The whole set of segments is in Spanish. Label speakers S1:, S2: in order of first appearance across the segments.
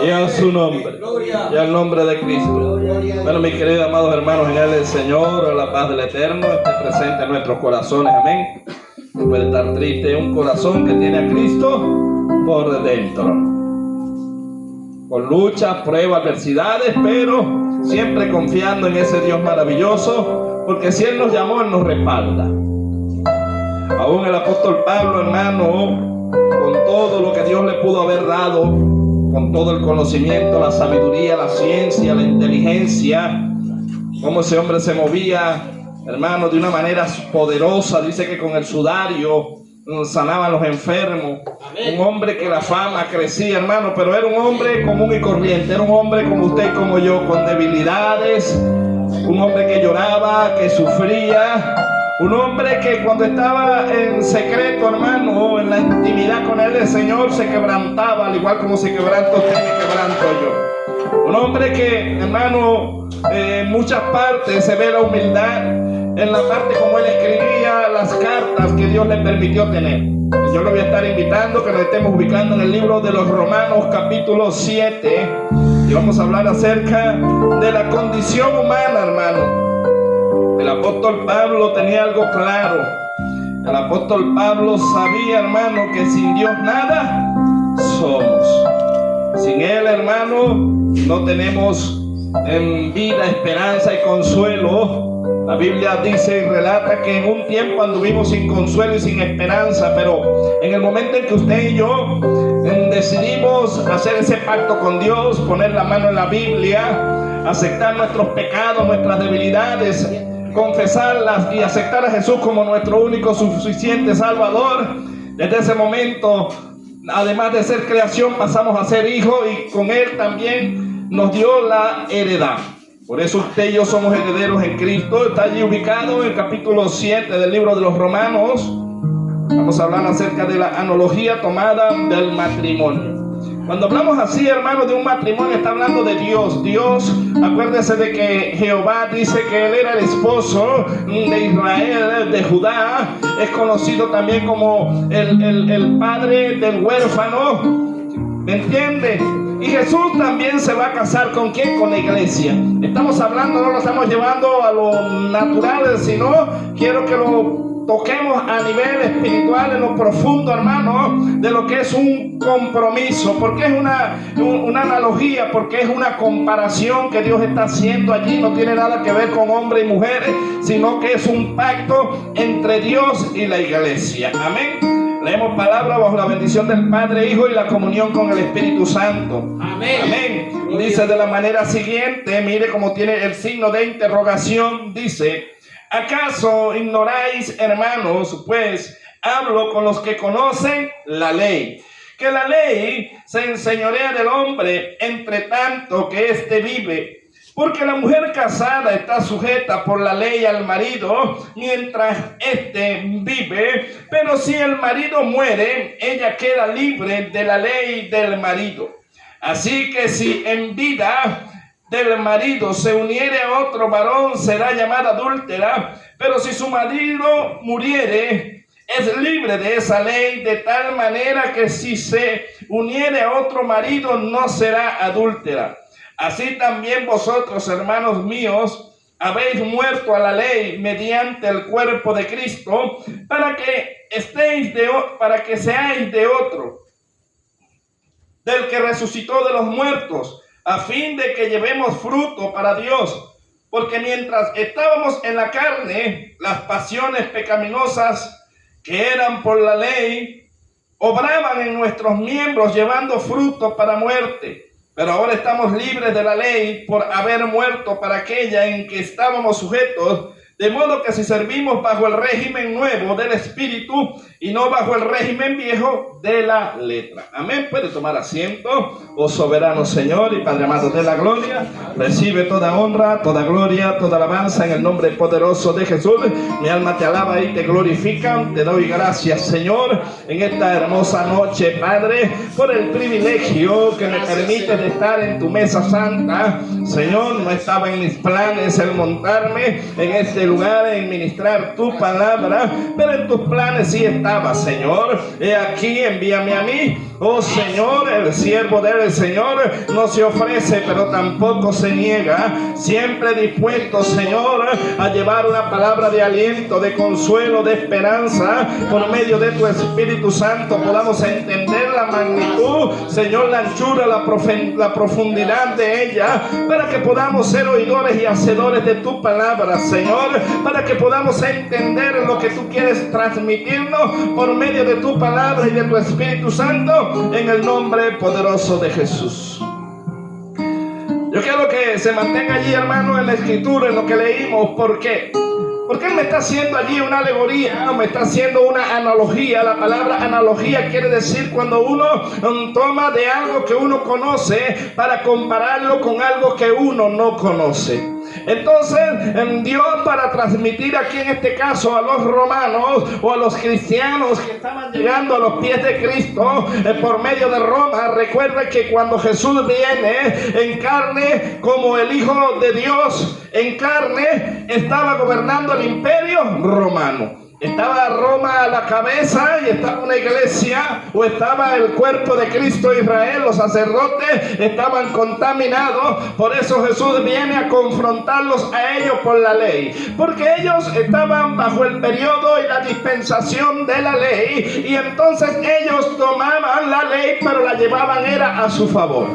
S1: Y a su nombre, y al nombre de Cristo. Bueno, mis queridos amados hermanos, en el Señor, la paz del Eterno esté presente en nuestros corazones, amén. No puede estar triste un corazón que tiene a Cristo por dentro, con luchas, pruebas, adversidades, pero siempre confiando en ese Dios maravilloso, porque si Él nos llamó, Él nos respalda. Aún el apóstol Pablo, hermano, con todo lo que Dios le pudo haber dado, con todo el conocimiento, la sabiduría, la ciencia, la inteligencia, cómo ese hombre se movía, hermano, de una manera poderosa. Dice que con el sudario sanaban los enfermos. Amén. Un hombre que la fama crecía, hermano, pero era un hombre común y corriente. Era un hombre como usted y como yo, con debilidades. Un hombre que lloraba, que sufría. Un hombre que cuando estaba en secreto, hermano, en la intimidad con él, el Señor se quebrantaba, al igual como se quebranta usted, me quebranto yo. Un hombre que, hermano, en muchas partes se ve la humildad, en la parte como él escribía las cartas que Dios le permitió tener. Yo lo voy a estar invitando que nos estemos ubicando en el libro de los Romanos, capítulo 7, y vamos a hablar acerca de la condición humana, hermano. El apóstol Pablo tenía algo claro. El apóstol Pablo sabía, hermano, que sin Dios nada somos. Sin Él, hermano, no tenemos en vida esperanza y consuelo. La Biblia dice y relata que en un tiempo anduvimos sin consuelo y sin esperanza, pero en el momento en que usted y yo decidimos hacer ese pacto con Dios, poner la mano en la Biblia, aceptar nuestros pecados, nuestras debilidades, confesarlas y aceptar a Jesús como nuestro único suficiente Salvador, desde ese momento, además de ser creación, pasamos a ser hijos, y con Él también nos dio la heredad. Por eso usted y yo somos herederos en Cristo. Está allí ubicado en el capítulo 7 del libro de los Romanos. Vamos a hablar acerca de la analogía tomada del matrimonio. Cuando hablamos así, hermano, de un matrimonio, está hablando de Dios. Dios, acuérdese de que Jehová dice que Él era el esposo de Israel, de Judá. Es conocido también como el padre del huérfano. ¿Me entiende? Y Jesús también se va a casar ¿con quién? Con la iglesia. Estamos hablando, no lo estamos llevando a lo natural, sino quiero que lo toquemos a nivel espiritual, en lo profundo, hermano, de lo que es un compromiso. Porque es una analogía, porque es una comparación que Dios está haciendo allí. No tiene nada que ver con hombres y mujeres, sino que es un pacto entre Dios y la iglesia. Amén. Leemos palabra bajo la bendición del Padre, Hijo y la comunión con el Espíritu Santo. Amén. Amén. Dice de la manera siguiente, mire cómo tiene el signo de interrogación. Dice: ¿acaso ignoráis, hermanos? Pues hablo con los que conocen la ley, que la ley se enseñorea del hombre entre tanto que éste vive. Porque la mujer casada está sujeta por la ley al marido mientras éste vive, pero si el marido muere, ella queda libre de la ley del marido. Así que si en vida del marido se uniere a otro varón, será llamada adúltera, pero si su marido muriere, es libre de esa ley, de tal manera que si se uniere a otro marido, no será adúltera. Así también vosotros, hermanos míos, habéis muerto a la ley mediante el cuerpo de Cristo, para que seáis de otro, del que resucitó de los muertos, a fin de que llevemos fruto para Dios. Porque mientras estábamos en la carne, las pasiones pecaminosas que eran por la ley obraban en nuestros miembros, llevando fruto para muerte. Pero ahora estamos libres de la ley por haber muerto para aquella en que estábamos sujetos, de modo que si servimos bajo el régimen nuevo del Espíritu y no bajo el régimen viejo de la letra. Amén. Puede tomar asiento, oh soberano Señor y Padre amado de la gloria. Recibe toda honra, toda gloria, toda alabanza en el nombre poderoso de Jesús. Mi alma te alaba y te glorifica. Te doy gracias, Señor, en esta hermosa noche, Padre, por el privilegio que me permite de estar en tu mesa santa. Señor, no estaba en mis planes el montarme en este lugar, en ministrar tu palabra, pero en tus planes sí está oraba: Señor, he aquí, envíame a mí. Oh Señor, el siervo del Señor no se ofrece, pero tampoco se niega, siempre dispuesto, Señor, a llevar una palabra de aliento, de consuelo, de esperanza. Por medio de tu Espíritu Santo podamos entender la magnitud, Señor, la anchura, la profundidad de ella, para que podamos ser oidores y hacedores de tu palabra, Señor, para que podamos entender lo que tú quieres transmitirnos por medio de tu palabra y de tu Espíritu Santo, en el nombre poderoso de Jesús. Yo quiero que se mantenga allí, hermano, en la escritura, en lo que leímos. ¿Por qué? Porque él me está haciendo allí una alegoría, me está haciendo una analogía. La palabra analogía quiere decir cuando uno toma de algo que uno conoce para compararlo con algo que uno no conoce. Entonces Dios, para transmitir aquí en este caso a los romanos o a los cristianos que estaban llegando a los pies de Cristo por medio de Roma, recuerda que cuando Jesús viene en carne como el Hijo de Dios en carne, estaba gobernando el imperio romano. Estaba Roma a la cabeza y estaba una iglesia, o estaba el cuerpo de Cristo Israel. Los sacerdotes estaban contaminados. Por eso Jesús viene a confrontarlos a ellos por la ley, porque ellos estaban bajo el periodo y la dispensación de la ley, y entonces ellos tomaban la ley pero la llevaban era a su favor.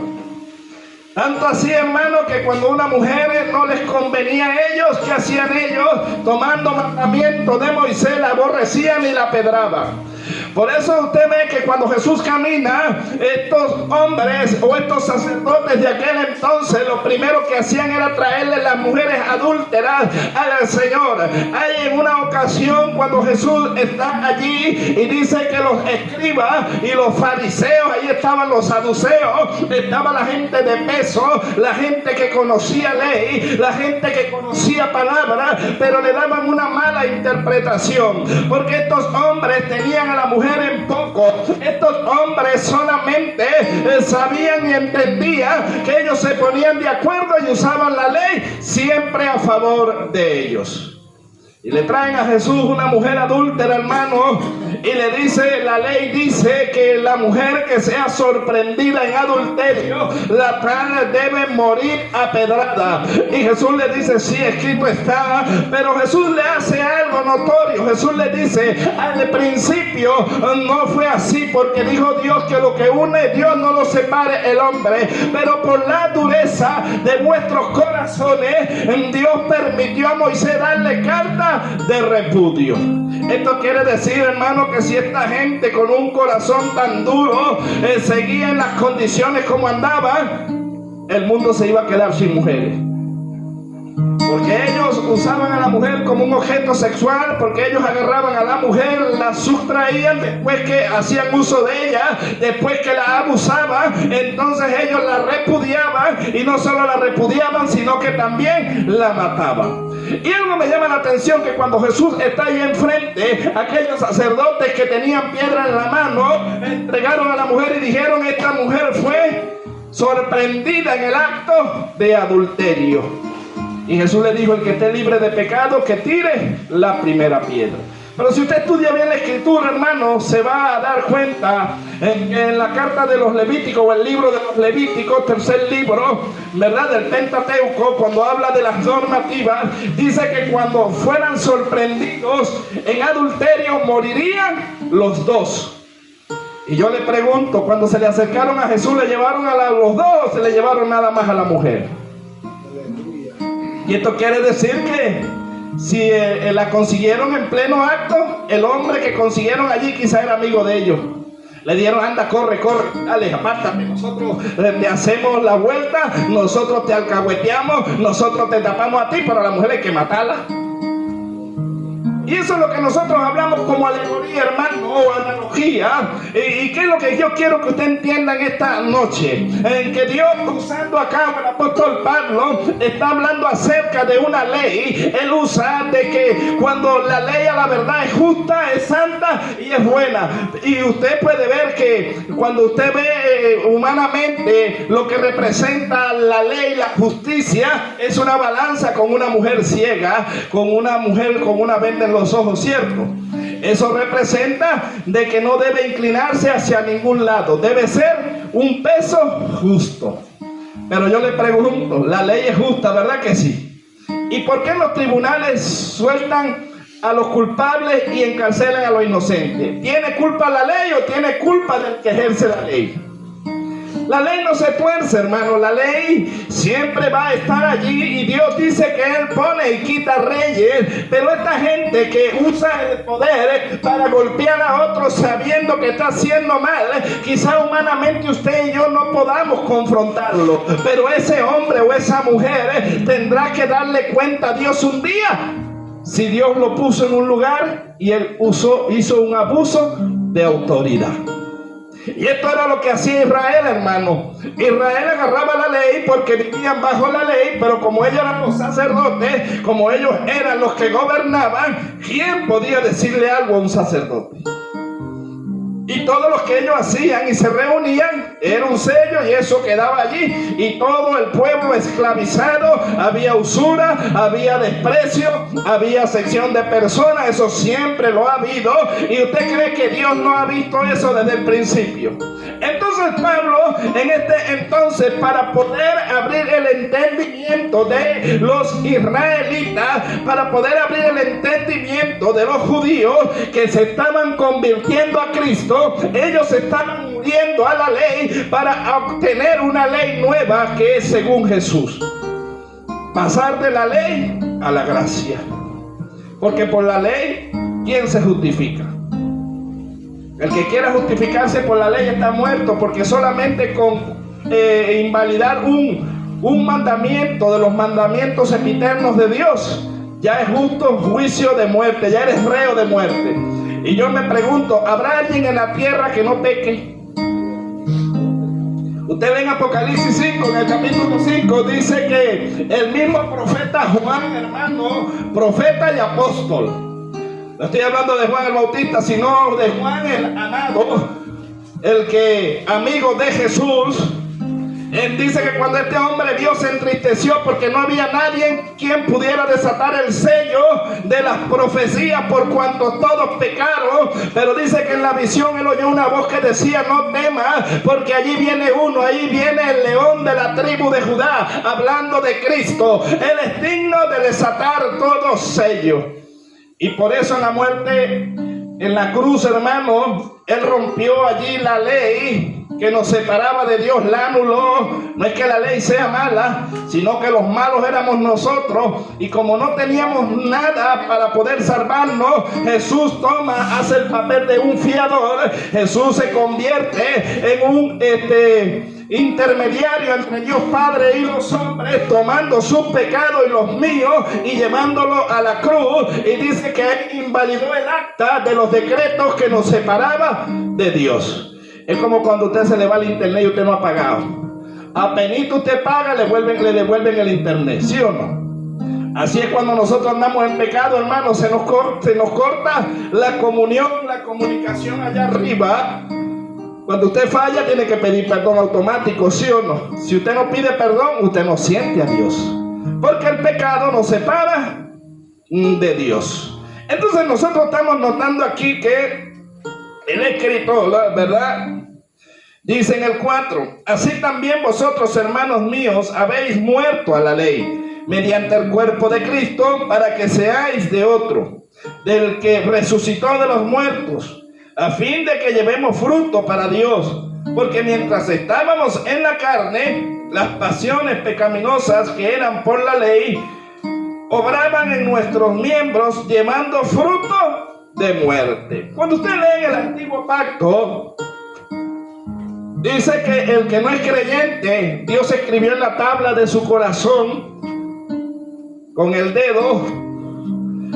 S1: Tanto así, hermano, que cuando una mujer no les convenía a ellos, ¿qué hacían ellos? Tomando mandamiento de Moisés, la aborrecían y la pedraban. Por eso usted ve que cuando Jesús camina, estos hombres o estos sacerdotes de aquel entonces, lo primero que hacían era traerle las mujeres adúlteras al Señor. Hay en una ocasión cuando Jesús está allí y dice que los escribas y los fariseos, ahí estaban los saduceos, estaba la gente de peso, la gente que conocía ley, la gente que conocía palabra, pero le daban una mala interpretación, porque estos hombres tenían a la mujer en poco. Estos hombres solamente sabían y entendían que ellos se ponían de acuerdo y usaban la ley siempre a favor de ellos. Y le traen a Jesús una mujer adúltera, hermano, y le dice, la ley dice que la mujer que sea sorprendida en adulterio, la tal debe morir apedrada. Y Jesús le dice, sí, escrito está, pero Jesús le hace algo notorio. Jesús le dice, al principio no fue así, porque dijo Dios que lo que une Dios no lo separe el hombre, pero por la dureza de vuestros corazones, Dios permitió a Moisés darle carta de repudio. Esto quiere decir, hermano, que si esta gente con un corazón tan duro seguía en las condiciones como andaban, el mundo se iba a quedar sin mujeres. Porque ellos usaban a la mujer como un objeto sexual, porque ellos agarraban a la mujer, la sustraían después que hacían uso de ella, después que la abusaban, entonces ellos la repudiaban, y no solo la repudiaban, sino que también la mataban. Y algo me llama la atención, que cuando Jesús está ahí enfrente, aquellos sacerdotes que tenían piedra en la mano, entregaron a la mujer y dijeron, esta mujer fue sorprendida en el acto de adulterio. Y Jesús le dijo, el que esté libre de pecado, que tire la primera piedra. Pero si usted estudia bien la escritura, hermano, se va a dar cuenta en la carta de los Levíticos, o el libro de los Levíticos, tercer libro, ¿verdad?, del Pentateuco, cuando habla de las normativas, dice que cuando fueran sorprendidos en adulterio, morirían los dos. Y yo le pregunto, cuando se le acercaron a Jesús, ¿le llevaron a los dos o se le llevaron nada más a la mujer? Y esto quiere decir que si la consiguieron en pleno acto, el hombre que consiguieron allí quizá era amigo de ellos. Le dieron, anda, corre, dale, apártate, nosotros le hacemos la vuelta, nosotros te alcahueteamos, nosotros te tapamos a ti, pero a la mujer hay que matarla. Y eso es lo que nosotros hablamos como alegoría, hermano, o analogía. ¿Y qué es lo que yo quiero que usted entienda en esta noche? En que Dios, usando acá el apóstol Pablo, está hablando acerca de una ley. Él usa de que cuando la ley a la verdad es justa, es santa y es buena. Y usted puede ver que cuando usted ve humanamente lo que representa la ley, la justicia, es una balanza con una mujer ciega, con una mujer con una venda en los ojos, ¿cierto? Eso representa de que no debe inclinarse hacia ningún lado. Debe ser un peso justo. Pero yo le pregunto, la ley es justa, ¿verdad que sí? ¿Y por qué los tribunales sueltan a los culpables y encarcelan a los inocentes? ¿Tiene culpa la ley o tiene culpa del que ejerce la ley? La ley no se tuerce, hermano. La ley siempre va a estar allí y Dios dice que Él pone y quita reyes. Pero esta gente que usa el poder para golpear a otros sabiendo que está haciendo mal, quizá humanamente usted y yo no podamos confrontarlo. Pero ese hombre o esa mujer tendrá que darle cuenta a Dios un día. Si Dios lo puso en un lugar y él hizo un abuso de autoridad. Y esto era lo que hacía Israel, hermano. Israel agarraba la ley porque vivían bajo la ley, pero como ellos eran los sacerdotes, como ellos eran los que gobernaban, ¿quién podía decirle algo a un sacerdote? Y todo lo que ellos hacían y se reunían era un sello y eso quedaba allí. Y todo el pueblo esclavizado, había usura, había desprecio, había sección de personas. Eso siempre lo ha habido. ¿Y usted cree que Dios no ha visto eso desde el principio? Entonces Pablo, entonces para poder abrir el entendimiento de los israelitas, para poder abrir el entendimiento de los judíos que se estaban convirtiendo a Cristo, ellos estaban muriendo a la ley para obtener una ley nueva que es según Jesús. Pasar de la ley a la gracia. Porque por la ley, ¿quién se justifica? El que quiera justificarse por la ley está muerto, porque solamente con invalidar un mandamiento de los mandamientos sempiternos de Dios, ya es justo juicio de muerte, ya eres reo de muerte. Y yo me pregunto, ¿habrá alguien en la tierra que no peque? Usted ve en Apocalipsis 5, en el capítulo 5, dice que el mismo profeta Juan, hermano, profeta y apóstol. No estoy hablando de Juan el Bautista, sino de Juan el amado, el que amigo de Jesús. Él dice que cuando este hombre Dios se entristeció porque no había nadie quien pudiera desatar el sello de las profecías por cuanto todos pecaron, pero dice que en la visión él oyó una voz que decía: no temas, porque allí viene uno, ahí viene el león de la tribu de Judá, hablando de Cristo. Él es digno de desatar todo sello. Y por eso en la muerte, en la cruz, hermano, él rompió allí la ley que nos separaba de Dios, la anuló. No es que la ley sea mala, sino que los malos éramos nosotros. Y como no teníamos nada para poder salvarnos, Jesús hace el papel de un fiador. Jesús se convierte en un intermediario entre Dios Padre y los hombres, tomando sus pecados y los míos y llevándolo a la cruz. Y dice que él invalidó el acta de los decretos que nos separaba de Dios. Es como cuando usted se le va al internet y usted no ha pagado. Apenas usted paga, le devuelven el internet, ¿sí o no? Así es cuando nosotros andamos en pecado, hermano. Se nos corta la comunión, la comunicación allá arriba. Cuando usted falla, tiene que pedir perdón automático, ¿sí o no? Si usted no pide perdón, usted no siente a Dios, porque el pecado nos separa de Dios. Entonces nosotros estamos notando aquí que el escritor, ¿verdad?, dice en el 4: así también vosotros, hermanos míos, habéis muerto a la ley mediante el cuerpo de Cristo, para que seáis de otro, del que resucitó de los muertos, a fin de que llevemos fruto para Dios. Porque mientras estábamos en la carne, las pasiones pecaminosas que eran por la ley obraban en nuestros miembros, llevando fruto de muerte. Cuando usted lee el Antiguo Pacto, dice que el que no es creyente, Dios escribió en la tabla de su corazón con el dedo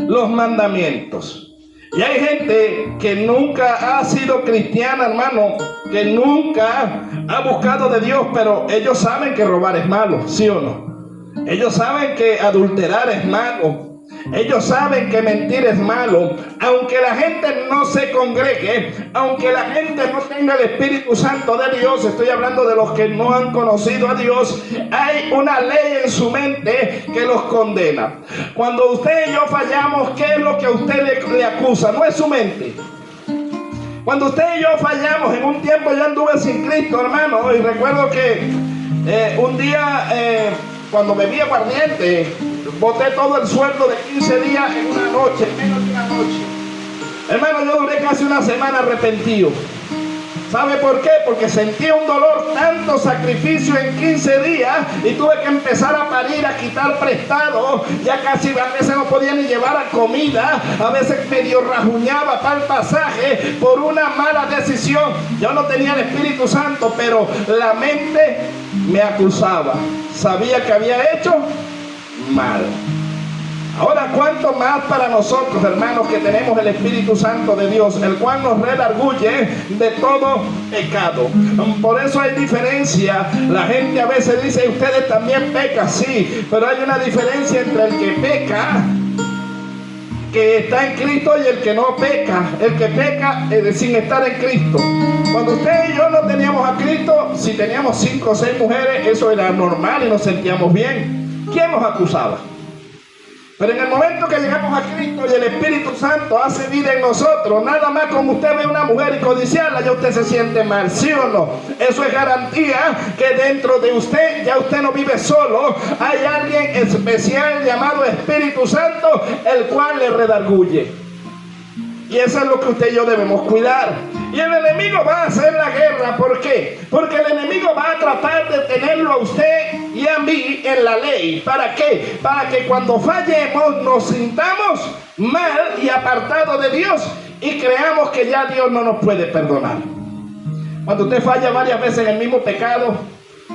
S1: los mandamientos. Y hay gente que nunca ha sido cristiana, hermano, que nunca ha buscado de Dios, pero ellos saben que robar es malo, ¿sí o no? Ellos saben que adulterar es malo. Ellos saben que mentir es malo. Aunque la gente no se congregue, aunque la gente no tenga el Espíritu Santo de Dios, estoy hablando de los que no han conocido a Dios, hay una ley en su mente que los condena. Cuando usted y yo fallamos, ¿qué es lo que a usted le acusa? No es su mente. Cuando usted y yo fallamos, en un tiempo yo anduve sin Cristo, hermano, y recuerdo que un día cuando bebía aguardiente, boté todo el sueldo de 15 días en una noche, menos de una noche. Hermano, yo duré casi una semana arrepentido. ¿Sabe por qué? Porque sentía un dolor, tanto sacrificio en 15 días, y tuve que empezar a parir, a quitar prestado. Ya casi a veces no podía ni llevar a comida, a veces medio rajuñaba para el pasaje por una mala decisión. Yo no tenía el Espíritu Santo, pero la mente me acusaba. Sabía que había hecho mal. Ahora, ¿cuánto más para nosotros, hermanos, que tenemos el Espíritu Santo de Dios, el cual nos redarguye de todo pecado? Por eso hay diferencia. La gente a veces dice, ustedes también pecan, sí, pero hay una diferencia entre el que peca, que está en Cristo, y el que no peca. El que peca sin estar en Cristo. Cuando usted y yo no teníamos a Cristo, si teníamos 5 o 6 mujeres, eso era normal y nos sentíamos bien. ¿Quién nos acusaba? Pero en el momento que llegamos a Cristo y el Espíritu Santo hace vida en nosotros, nada más como usted ve una mujer y codiciarla, ya usted se siente mal, ¿sí o no? Eso es garantía que dentro de usted, ya usted no vive solo, hay alguien especial llamado Espíritu Santo, el cual le redarguye. Y eso es lo que usted y yo debemos cuidar. Y el enemigo va a hacer la guerra. ¿Por qué? Porque el enemigo va a tratar de tenerlo a usted y a mí en la ley. ¿Para qué? Para que cuando fallemos nos sintamos mal y apartados de Dios y creamos que ya Dios no nos puede perdonar. Cuando usted falla varias veces en el mismo pecado,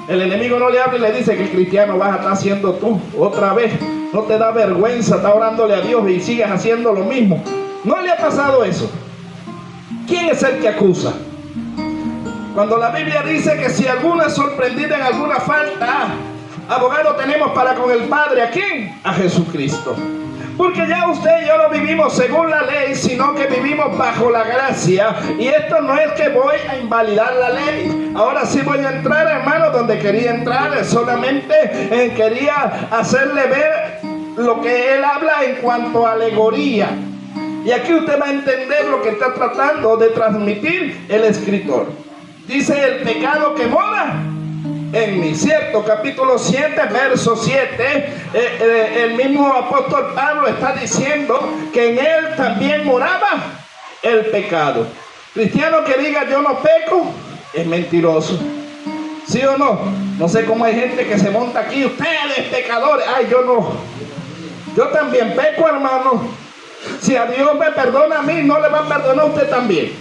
S1: el enemigo no le habla y le dice que cristiano vas a estar haciendo tú otra vez. No te da vergüenza estar orándole a Dios y sigues haciendo lo mismo. ¿No le ha pasado eso? ¿Quién es el que acusa? Cuando la Biblia dice que si alguno es sorprendido en alguna falta, abogado tenemos para con el Padre. ¿A quién? A Jesucristo. Porque ya usted y yo no vivimos según la ley, sino que vivimos bajo la gracia. Y esto no es que voy a invalidar la ley. Ahora sí voy a entrar, hermano, donde quería entrar. Solamente quería hacerle ver lo que él habla en cuanto a alegoría. Y aquí usted va a entender lo que está tratando de transmitir el escritor. Dice el pecado que mora en mí, ¿cierto? Capítulo 7, verso 7. El mismo apóstol Pablo está diciendo que en él también moraba el pecado. Cristiano que diga yo no peco, es mentiroso. ¿Sí o no? No sé cómo hay gente que se monta aquí, ustedes pecadores. Ay, yo no. Yo también peco, hermano. Si a Dios me perdona a mí, no le va a perdonar a usted también.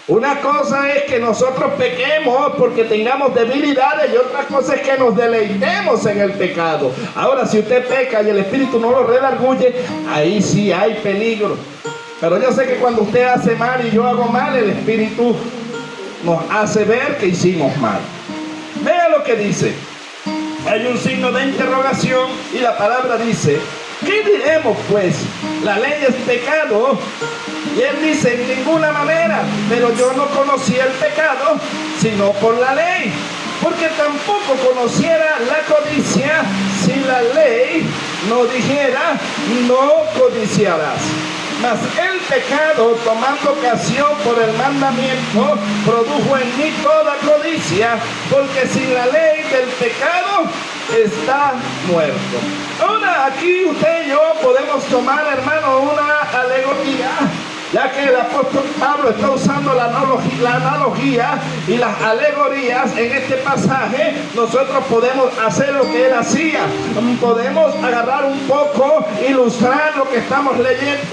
S1: Una cosa es que nosotros pequemos porque tengamos debilidades, y otra cosa es que nos deleitemos en el pecado. Ahora, si usted peca y el Espíritu no lo redarguye, ahí sí hay peligro. Pero yo sé que cuando usted hace mal y yo hago mal, el Espíritu nos hace ver que hicimos mal. Vea lo que dice. Hay un signo de interrogación y la palabra dice: ¿qué diremos pues? La ley es pecado. Y él dice: en ninguna manera, pero yo no conocí el pecado sino por la ley, porque tampoco conociera la codicia si la ley no dijera no codiciarás. Mas el pecado, tomando ocasión por el mandamiento, produjo en mí toda codicia, porque sin la ley del pecado está muerto. Ahora aquí usted y yo podemos tomar, hermano, una alegoría, ya que el apóstol Pablo está usando la analogía y las alegorías en este pasaje. Nosotros podemos hacer lo que él hacía. Podemos agarrar un poco, ilustrar lo que estamos leyendo.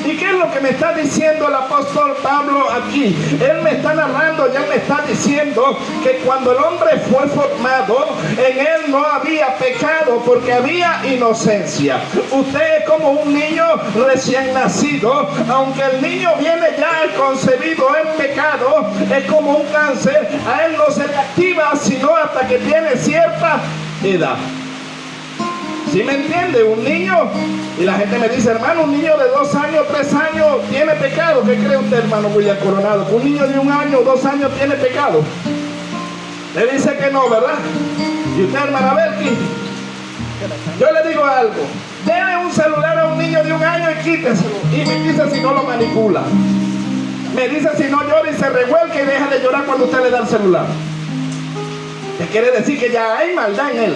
S1: ¿Y qué es lo que me está diciendo el apóstol Pablo aquí? Él me está narrando, ya me está diciendo que cuando el hombre fue formado, en él no había pecado, porque había inocencia. Usted es como un niño recién nacido. Aunque el niño viene ya concebido en pecado, es como un cáncer, a él no se le activa sino hasta que tiene cierta edad. ¿Sí me entiende? Un niño, y la gente me dice, hermano, un niño de 2 años, 3 años tiene pecado. ¿Qué cree usted, hermano William Coronado? ¿Que un niño de 1 año o 2 años tiene pecado? Le dice que no, ¿verdad? ¿Y usted, hermana Belki? Yo le digo algo. Dele un celular a un niño de 1 año y quíteselo. Y me dice si no lo manipula. Me dice si no llora y se revuelca y deja de llorar cuando usted le da el celular. ¿Qué quiere decir? Que ya hay maldad en él.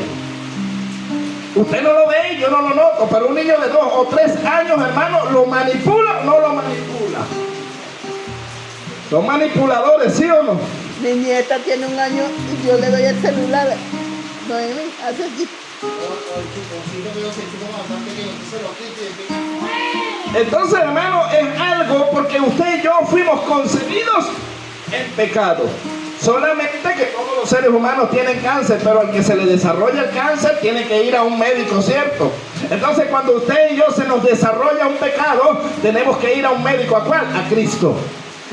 S1: Usted no lo ve y yo no lo noto, pero un niño de 2 o 3 años, hermano, ¿lo manipula o no lo manipula? Son manipuladores, ¿sí o no?
S2: Mi nieta tiene 1 año y yo le doy el celular. Noemi, hace aquí.
S1: Entonces, hermano, es algo porque usted y yo fuimos concebidos en pecado. Solamente que todos los seres humanos tienen cáncer, pero al que se le desarrolla el cáncer tiene que ir a un médico, ¿cierto? Entonces, cuando usted y yo se nos desarrolla un pecado, tenemos que ir a un médico. ¿A cuál? A Cristo,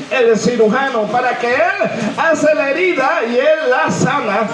S1: el cirujano, para que Él hace la herida y Él la sana.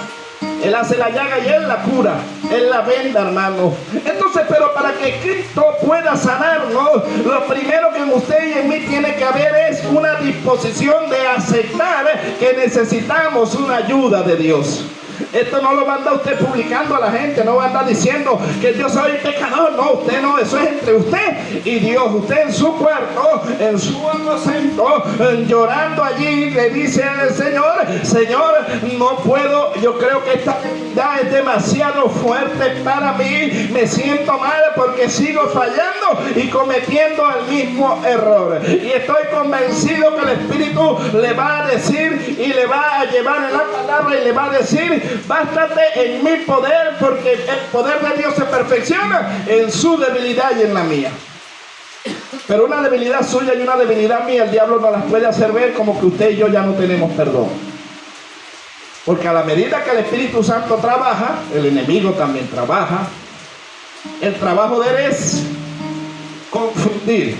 S1: Él hace la llaga y Él la cura. Él la venda, hermano. Entonces, pero para que Cristo pueda sanarnos, lo primero que en usted y en mí tiene que haber es una disposición de aceptar que necesitamos una ayuda de Dios. Esto no lo va a andar usted publicando a la gente, no va a andar diciendo que yo soy pecador. No, usted no, eso es entre usted y Dios. Usted en su cuarto, en su aposento, llorando allí, le dice al Señor, Señor, no puedo, yo creo que esta debilidad es demasiado fuerte para mí, me siento mal porque sigo fallando y cometiendo el mismo error. Y estoy convencido que el Espíritu le va a decir y le va a llevar en la palabra y le va a decir, bástate en mi poder, porque el poder de Dios se perfecciona en su debilidad y en la mía. Pero una debilidad suya y una debilidad mía, el diablo no las puede hacer ver como que usted y yo ya no tenemos perdón. Porque a la medida que el Espíritu Santo trabaja, el enemigo también trabaja. El trabajo de él es confundir.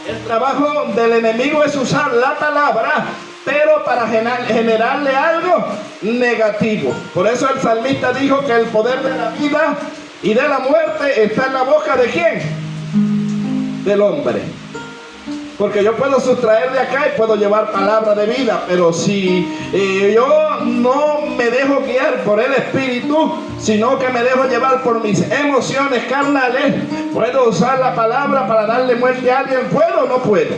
S1: El trabajo del enemigo es usar la palabra, pero para generarle algo negativo. Por eso el salmista dijo que el poder de la vida y de la muerte está en la boca ¿de quién? Del hombre. Porque yo puedo sustraer de acá y puedo llevar palabra de vida, pero si yo no me dejo guiar por el Espíritu, sino que me dejo llevar por mis emociones carnales, puedo usar la palabra para darle muerte a alguien. ¿Puedo o no puedo?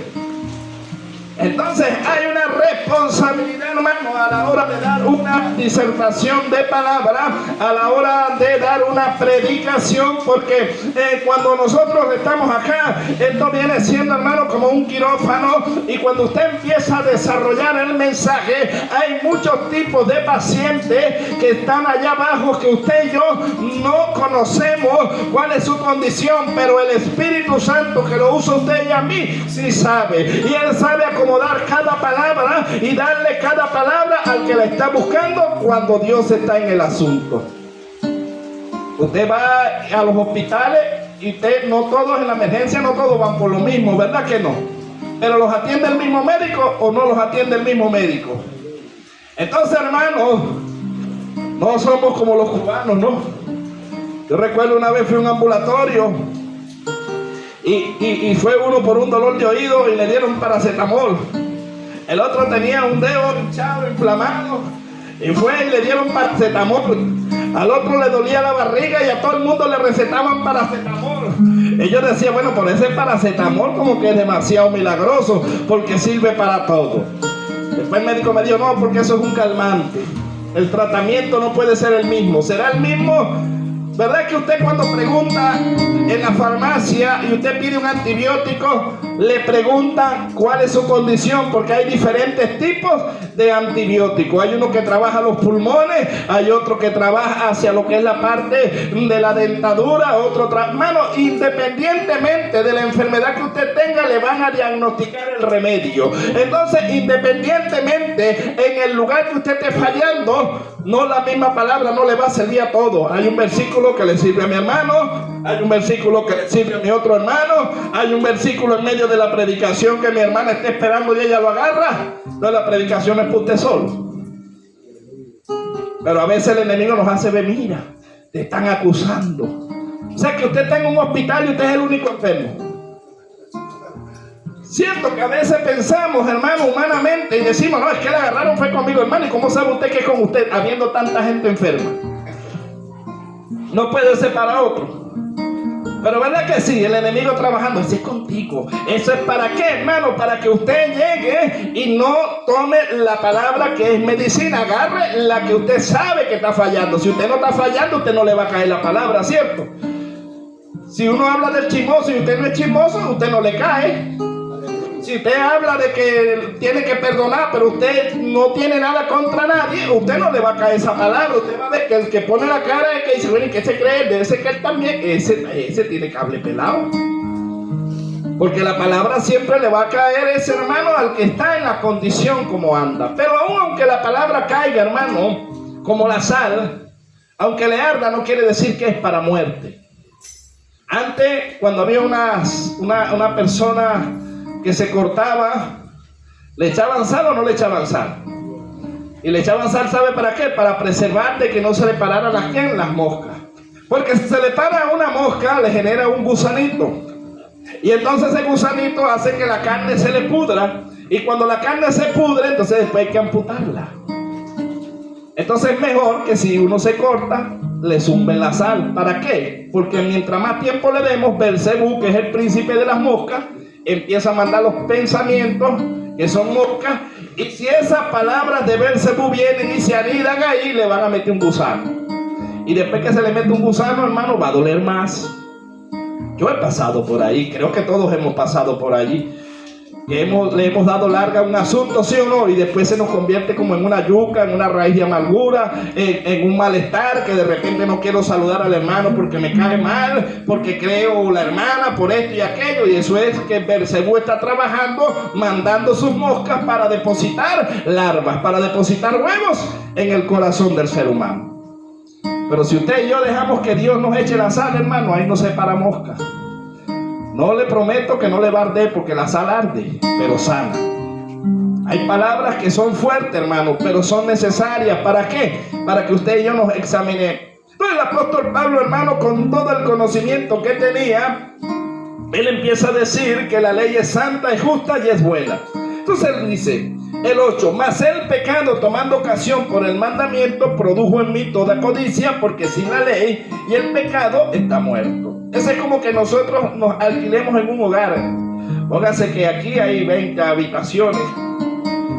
S1: Entonces hay una responsabilidad, hermano, a la hora de dar una disertación de palabra, a la hora de dar una predicación, porque cuando nosotros estamos acá, esto viene siendo, hermano, como un quirófano, y cuando usted empieza a desarrollar el mensaje, hay muchos tipos de pacientes que están allá abajo, que usted y yo no conocemos cuál es su condición, pero el Espíritu Santo que lo usa usted y a mí, sí sabe, y Él sabe acomodar cada palabra y darle cada palabra al que la está buscando cuando Dios está en el asunto. Usted va a los hospitales y usted, no todos en la emergencia, no todos van por lo mismo, ¿verdad que no? Pero ¿los atiende el mismo médico o no los atiende el mismo médico? Entonces, hermanos, no somos como los cubanos, ¿no? Yo recuerdo una vez fui a un ambulatorio y fue uno por un dolor de oído y le dieron paracetamol. El otro tenía un dedo hinchado, inflamado, y fue y le dieron paracetamol. Al otro le dolía la barriga y a todo el mundo le recetaban paracetamol. Ellos decían, bueno, por ese paracetamol como que es demasiado milagroso, porque sirve para todo. Después el médico me dijo, no, porque eso es un calmante. El tratamiento no puede ser el mismo. ¿Será el mismo? ¿Verdad que usted cuando pregunta en la farmacia y usted pide un antibiótico, le preguntan cuál es su condición? Porque hay diferentes tipos de antibióticos. Hay uno que trabaja los pulmones, hay otro que trabaja hacia lo que es la parte de la dentadura, otro mano, independientemente de la enfermedad que usted tenga, le van a diagnosticar el remedio. Entonces, independientemente en el lugar que usted esté fallando, no, la misma palabra no le va a servir a todo. Hay un versículo que le sirve a mi hermano, hay un versículo que le sirve a mi otro hermano, hay un versículo en medio de la predicación que mi hermana está esperando y ella lo agarra. No, la predicación es para usted solo. Pero a veces el enemigo nos hace ver, mira, te están acusando. O sea, que usted está en un hospital y usted es el único enfermo. Cierto que a veces pensamos, hermano, humanamente, y decimos, no, es que le agarraron fue conmigo, hermano. ¿Y cómo sabe usted que es con usted, habiendo tanta gente enferma? No puede ser para otro. Pero verdad que sí, el enemigo trabajando, ese es contigo. Eso es para qué, hermano, para que usted llegue y no tome la palabra que es medicina. Agarre la que usted sabe que está fallando. Si usted no está fallando, usted no le va a caer la palabra, ¿cierto? Si uno habla del chismoso y usted no es chismoso, usted no le cae. Si usted habla de que tiene que perdonar, pero usted no tiene nada contra nadie, usted no le va a caer esa palabra. Usted va a ver que el que pone la cara es que dice, bueno, ¿y qué se cree? Debe ser que él también, ese tiene cable pelado. Porque la palabra siempre le va a caer ese hermano al que está en la condición como anda. Pero aún aunque la palabra caiga, hermano, como la sal, aunque le arda, no quiere decir que es para muerte. Antes, cuando había una persona que se cortaba, ¿le echaban sal o no le echaban sal? Y le echaban sal, ¿sabe para qué? Para preservar de que no se le pararan las moscas. Porque si se le para una mosca, le genera un gusanito. Y entonces ese gusanito hace que la carne se le pudra. Y cuando la carne se pudre, entonces después hay que amputarla. Entonces es mejor que si uno se corta, le zumben la sal. ¿Para qué? Porque mientras más tiempo le demos, Belcebú, que es el príncipe de las moscas, empieza a mandar los pensamientos que son moscas, y si esas palabras de Belcebú vienen y se anidan ahí, le van a meter un gusano, y después que se le mete un gusano, hermano, va a doler más. Yo he pasado por ahí, creo que todos hemos pasado por allí, que le hemos dado larga a un asunto, sí o no, y después se nos convierte como en una yuca, en una raíz de amargura, en un malestar, que de repente no quiero saludar al hermano porque me cae mal, porque creo la hermana por esto y aquello, y eso es que Belcebú está trabajando, mandando sus moscas para depositar larvas, para depositar huevos en el corazón del ser humano. Pero si usted y yo dejamos que Dios nos eche la sal, hermano, ahí no se para mosca. No le prometo que no le va a arder, porque la sal arde, pero sana. Hay palabras que son fuertes, hermano, pero son necesarias. ¿Para qué? Para que usted y yo nos examinemos. Entonces el apóstol Pablo, hermano, con todo el conocimiento que tenía, él empieza a decir que la ley es santa, es justa y es buena. Entonces él dice, el 8, mas el pecado, tomando ocasión por el mandamiento, produjo en mí toda codicia, porque sin la ley y el pecado está muerto. Ese es como que nosotros nos alquilemos en un hogar. Póngase que aquí hay 20 habitaciones.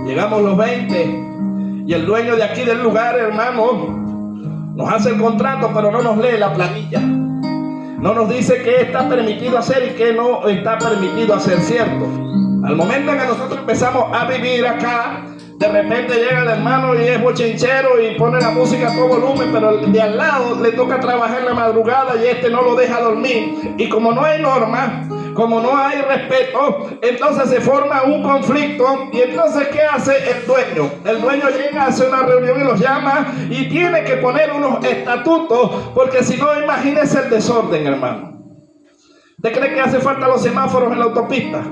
S1: Llegamos los 20 y el dueño de aquí del lugar, hermano, nos hace el contrato, pero no nos lee la planilla. No nos dice qué está permitido hacer y qué no está permitido hacer, ¿cierto? Al momento en que nosotros empezamos a vivir acá, de repente llega el hermano y es bochinchero y pone la música a todo volumen, pero el de al lado le toca trabajar en la madrugada y este no lo deja dormir. Y como no hay norma, como no hay respeto, entonces se forma un conflicto. Y entonces, ¿qué hace el dueño? El dueño llega, hace una reunión y los llama y tiene que poner unos estatutos, porque si no, imagínese el desorden, hermano. ¿Usted cree que hace falta los semáforos en la autopista?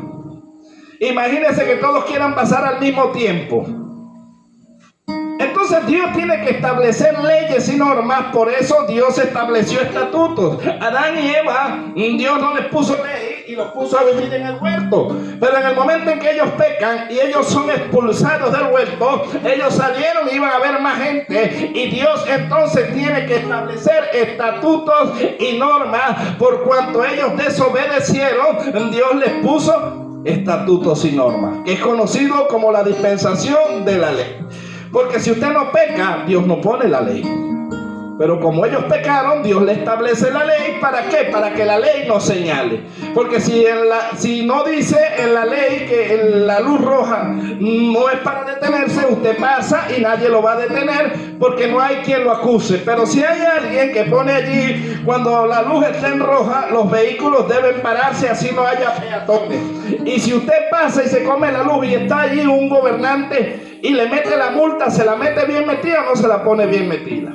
S1: Imagínense que todos quieran pasar al mismo tiempo. Entonces Dios tiene que establecer leyes y normas. Por eso Dios estableció estatutos. Adán y Eva, Dios no les puso ley y los puso a vivir en el huerto. Pero en el momento en que ellos pecan y ellos son expulsados del huerto, ellos salieron y iban a haber más gente. Y Dios entonces tiene que establecer estatutos y normas. Por cuanto ellos desobedecieron, Dios les puso estatutos y normas, que es conocido como la dispensación de la ley. Porque si usted no peca, Dios no pone la ley. Pero como ellos pecaron, Dios le establece la ley. ¿Para qué? Para que la ley nos señale. Porque si no dice en la ley que la luz roja no es para detenerse, usted pasa y nadie lo va a detener, porque no hay quien lo acuse. Pero si hay alguien que pone allí, cuando la luz está en roja, los vehículos deben pararse, así no haya peatones. Y si usted pasa y se come la luz y está allí un gobernante y le mete la multa, ¿se la mete bien metida o no se la pone bien metida?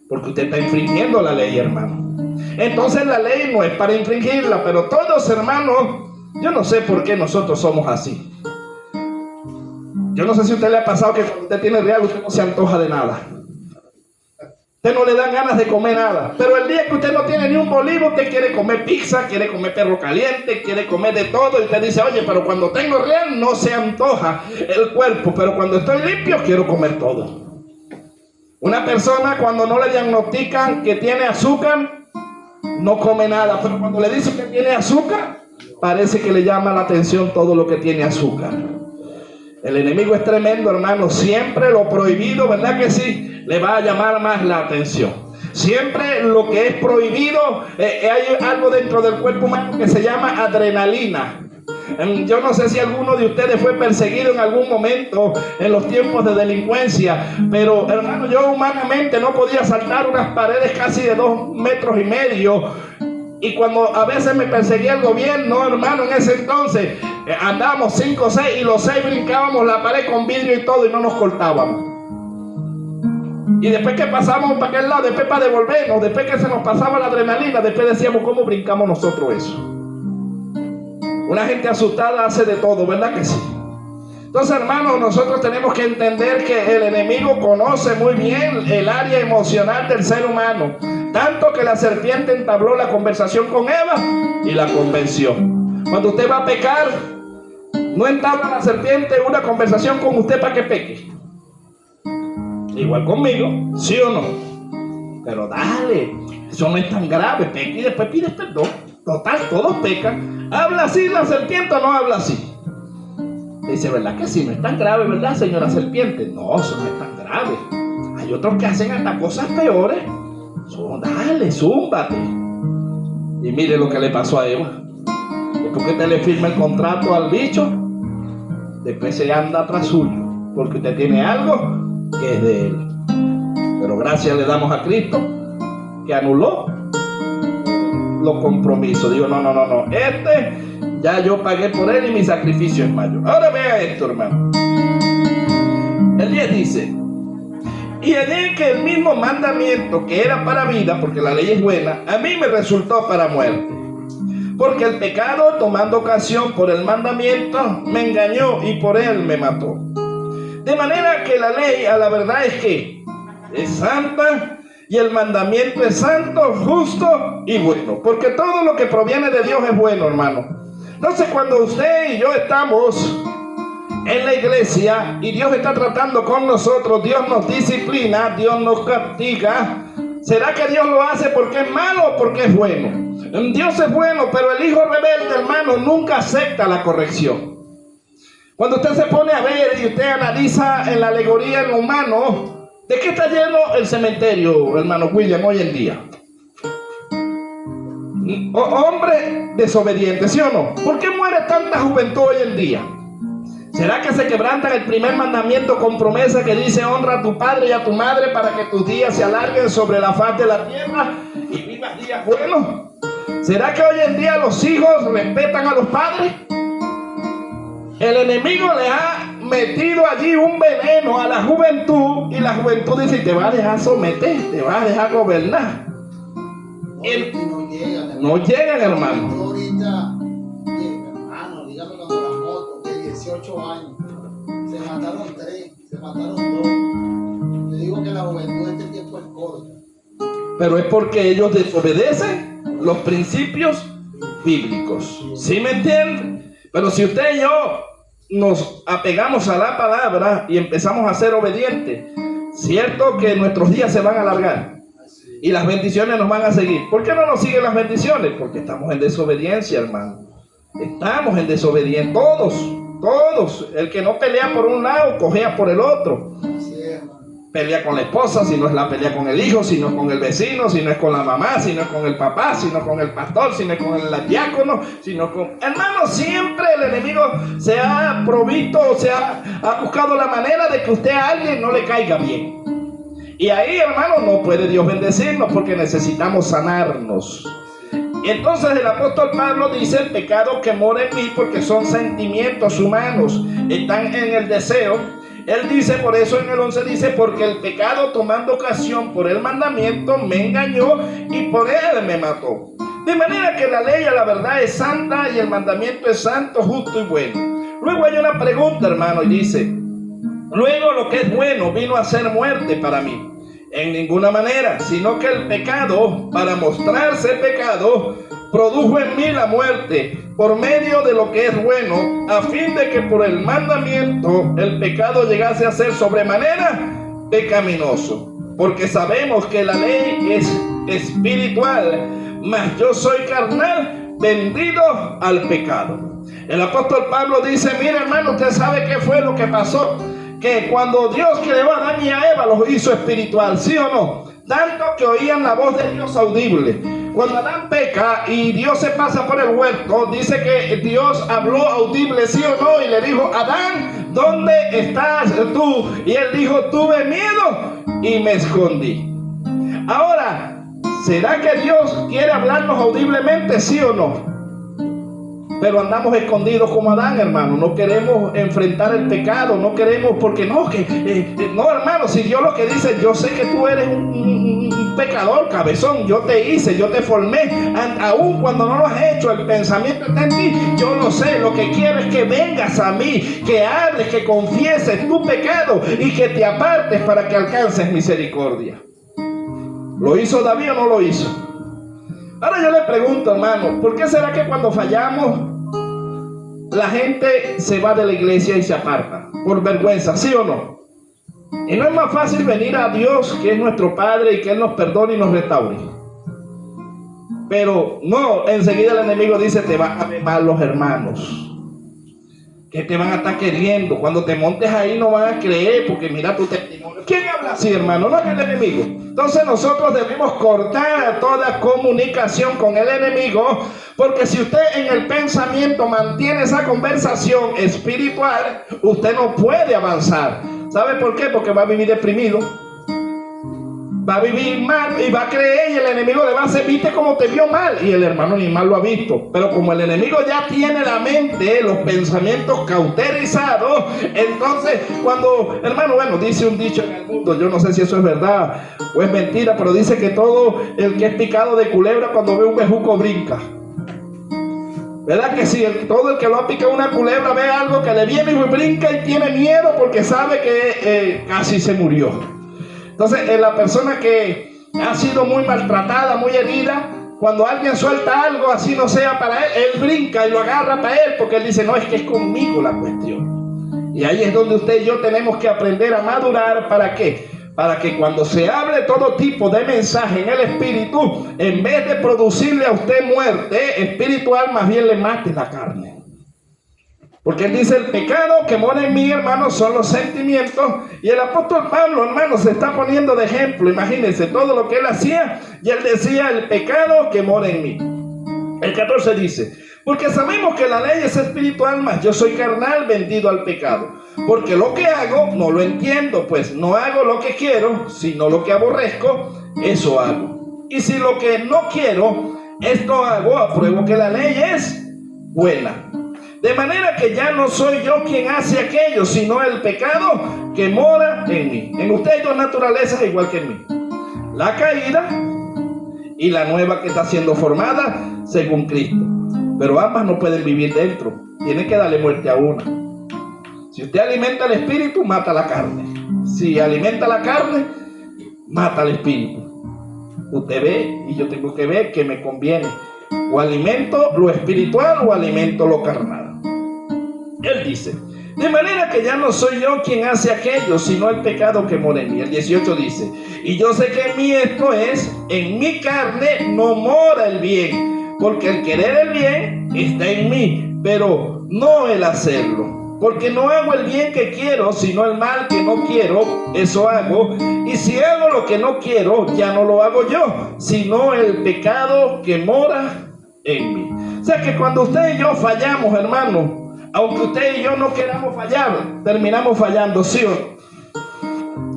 S1: Porque usted está infringiendo la ley, hermano. Entonces la ley no es para infringirla, pero todos, hermanos, yo no sé por qué nosotros somos así. Yo no sé si a usted le ha pasado que cuando usted tiene real, usted no se antoja de nada. Usted no le dan ganas de comer nada. Pero el día que usted no tiene ni un bolívar, usted quiere comer pizza, quiere comer perro caliente, quiere comer de todo. Y usted dice, oye, pero cuando tengo real no se antoja el cuerpo. Pero cuando estoy limpio, quiero comer todo. Una persona cuando no le diagnostican que tiene azúcar, no come nada. Pero cuando le dicen que tiene azúcar, parece que le llama la atención todo lo que tiene azúcar. El enemigo es tremendo, hermano. Siempre lo prohibido, ¿verdad que sí?, le va a llamar más la atención. Siempre lo que es prohibido, hay algo dentro del cuerpo humano que se llama adrenalina. Yo no sé si alguno de ustedes fue perseguido en algún momento en los tiempos de delincuencia, pero hermano, yo humanamente no podía saltar unas paredes casi de 2,5 metros. Y cuando a veces me perseguía el gobierno, hermano, en ese entonces andábamos 5 o 6 y los 6 brincábamos la pared con vidrio y todo y no nos cortábamos. Y después que pasamos para aquel lado, después para devolvernos, después que se nos pasaba la adrenalina, después decíamos, ¿cómo brincamos nosotros eso? Una gente asustada hace de todo, ¿verdad que sí? Entonces, hermanos, nosotros tenemos que entender que el enemigo conoce muy bien el área emocional del ser humano. Tanto que la serpiente entabló la conversación con Eva y la convenció. Cuando usted va a pecar, no entabla la serpiente una conversación con usted para que peque. Igual conmigo, ¿sí o no? Pero dale, eso no es tan grave, peca y después pides perdón. Total, todos pecan. ¿Habla así la serpiente o no habla así? Dice, ¿verdad que sí? No es tan grave, ¿verdad, señora serpiente? No, eso no es tan grave. Hay otros que hacen hasta cosas peores. Dale, zúmbate. Y mire lo que le pasó a Eva. Después que usted le firma el contrato al bicho, después se anda atrás suyo, porque usted tiene algo que es de él. Pero gracias le damos a Cristo que anuló los compromisos. Digo, no, ya yo pagué por él y mi sacrificio es mayor. Ahora vea esto, hermano. El 10 dice, y el día que el mismo mandamiento que era para vida, porque la ley es buena, a mí me resultó para muerte. Porque el pecado, tomando ocasión por el mandamiento, me engañó y por él me mató. De manera que la ley, a la verdad es que es santa y el mandamiento es santo, justo y bueno. Porque todo lo que proviene de Dios es bueno, hermano. Entonces, cuando usted y yo estamos en la iglesia y Dios está tratando con nosotros, Dios nos disciplina, Dios nos castiga, ¿será que Dios lo hace porque es malo o porque es bueno? Dios es bueno, pero el hijo rebelde, hermano, nunca acepta la corrección. Cuando usted se pone a ver y usted analiza en la alegoría en lo humano, ¿de qué está lleno el cementerio, hermano William, hoy en día? Hombre desobediente, ¿sí o no? ¿Por qué muere tanta juventud hoy en día? ¿Será que se quebrantan el primer mandamiento con promesa que dice honra a tu padre y a tu madre para que tus días se alarguen sobre la faz de la tierra y vivas días buenos? ¿Será que hoy en día los hijos respetan a los padres? El enemigo le ha metido allí un veneno a la juventud y la juventud dice, te va a dejar someter, te va a dejar gobernar. No llegan, hermano.
S3: Ahorita, hermano, dígame cuando la moto de 18 años, se mataron 3, se mataron 2. Yo digo que la juventud de este tiempo es corta.
S1: Pero es porque ellos desobedecen los principios bíblicos. ¿Sí me entienden? Pero si usted y yo nos apegamos a la palabra y empezamos a ser obedientes, cierto que nuestros días se van a alargar y las bendiciones nos van a seguir. ¿Por qué no nos siguen las bendiciones? Porque estamos en desobediencia, hermano. Estamos en desobediencia, todos. El que no pelea por un lado, cojea por el otro. Pelea con la esposa, si no es la pelea con el hijo, si no con el vecino, si no es con la mamá, si no es con el papá, si no con el pastor, si no es con el diácono, si no con... Hermano, siempre el enemigo se ha provisto, ha buscado la manera de que usted a alguien no le caiga bien. Y ahí, hermano, no puede Dios bendecirnos porque necesitamos sanarnos. Entonces el apóstol Pablo dice, el pecado que mora en mí, porque son sentimientos humanos, están en el deseo. Él dice, por eso en el 11 dice, porque el pecado tomando ocasión por el mandamiento me engañó y por él me mató. De manera que la ley a la verdad es santa y el mandamiento es santo, justo y bueno. Luego hay una pregunta, hermano, y dice, luego lo que es bueno vino a ser muerte para mí. En ninguna manera, sino que el pecado, para mostrarse pecado, produjo en mí la muerte por medio de lo que es bueno, a fin de que por el mandamiento el pecado llegase a ser sobremanera pecaminoso. Porque sabemos que la ley es espiritual, mas yo soy carnal, vendido al pecado. El apóstol Pablo dice: mire, hermano, usted sabe qué fue lo que pasó, que cuando Dios creó a Adán y a Eva los hizo espiritual, ¿sí o no? Tanto que oían la voz de Dios audible. Cuando Adán peca y Dios se pasa por el huerto, dice que Dios habló audible, ¿sí o no? Y le dijo: Adán, ¿dónde estás tú? Y él dijo: tuve miedo y me escondí. Ahora, ¿será que Dios quiere hablarnos audiblemente, sí o no? Pero andamos escondidos como Adán, hermano. No queremos enfrentar el pecado. No queremos, porque no, no, hermano. Si Dios lo que dice: yo sé que tú eres un pecador, cabezón. Yo te hice, yo te formé. Aún cuando no lo has hecho, el pensamiento está en ti. Yo lo sé. Lo que quiero es que vengas a mí, que hables, que confieses tu pecado y que te apartes para que alcances misericordia. ¿Lo hizo David o no lo hizo? Ahora yo le pregunto, hermano, ¿por qué será que cuando fallamos la gente se va de la iglesia y se aparta? Por vergüenza, ¿sí o no? Y no es más fácil venir a Dios, que es nuestro Padre, y que Él nos perdone y nos restaure. Pero no, enseguida el enemigo dice: te van a ver mal los hermanos, que te van a estar queriendo. Cuando te montes ahí no van a creer, porque mira tu testimonio. ¿Quién habla así, hermano? No es el enemigo. Entonces nosotros debemos cortar toda comunicación con el enemigo, porque si usted en el pensamiento mantiene esa conversación espiritual, usted no puede avanzar. ¿Sabe por qué? Porque va a vivir deprimido, va a vivir mal y va a creer, y el enemigo le va a hacer: viste cómo te vio mal, y el hermano ni mal lo ha visto. Pero como el enemigo ya tiene la mente, los pensamientos cauterizados, entonces cuando, hermano, bueno, dice un dicho en el mundo, yo no sé si eso es verdad o es mentira, pero dice que todo el que es picado de culebra, cuando ve un bejuco brinca. ¿Verdad que sí? Todo el que lo ha picado una culebra ve algo que le viene y brinca y tiene miedo porque sabe que casi se murió. Entonces, la persona que ha sido muy maltratada, muy herida, cuando alguien suelta algo, así no sea para él, él brinca y lo agarra para él, porque él dice: no, es que es conmigo la cuestión. Y ahí es donde usted y yo tenemos que aprender a madurar. ¿Para qué? Para que cuando se hable todo tipo de mensaje en el espíritu, en vez de producirle a usted muerte espiritual, más bien le mate la carne. Porque él dice: el pecado que mora en mí, hermanos, son los sentimientos. Y el apóstol Pablo, hermanos, se está poniendo de ejemplo. Imagínense todo lo que él hacía. Y él decía: el pecado que mora en mí. El 14 dice: porque sabemos que la ley es espiritual, mas yo soy carnal, vendido al pecado. Porque lo que hago no lo entiendo, pues no hago lo que quiero, sino lo que aborrezco, eso hago. Y si lo que no quiero, esto hago, apruebo que la ley es buena. De manera que ya no soy yo quien hace aquello, sino el pecado que mora en mí. En usted hay dos naturalezas igual que en mí: la caída y la nueva que está siendo formada según Cristo. Pero ambas no pueden vivir dentro. Tiene que darle muerte a una. Si usted alimenta el espíritu, mata la carne. Si alimenta la carne, mata el espíritu. Usted ve y yo tengo que ver que me conviene. O alimento lo espiritual o alimento lo carnal. Él dice: de manera que ya no soy yo quien hace aquello, sino el pecado que mora en mí. El 18 dice: y yo sé que en mí, esto es, en mi carne no mora el bien, porque el querer el bien está en mí, pero no el hacerlo. Porque no hago el bien que quiero, sino el mal que no quiero, eso hago. Y si hago lo que no quiero, ya no lo hago yo, sino el pecado que mora en mí. O sea que cuando usted y yo fallamos, hermano, aunque usted y yo no queramos fallar, terminamos fallando, ¿sí o no?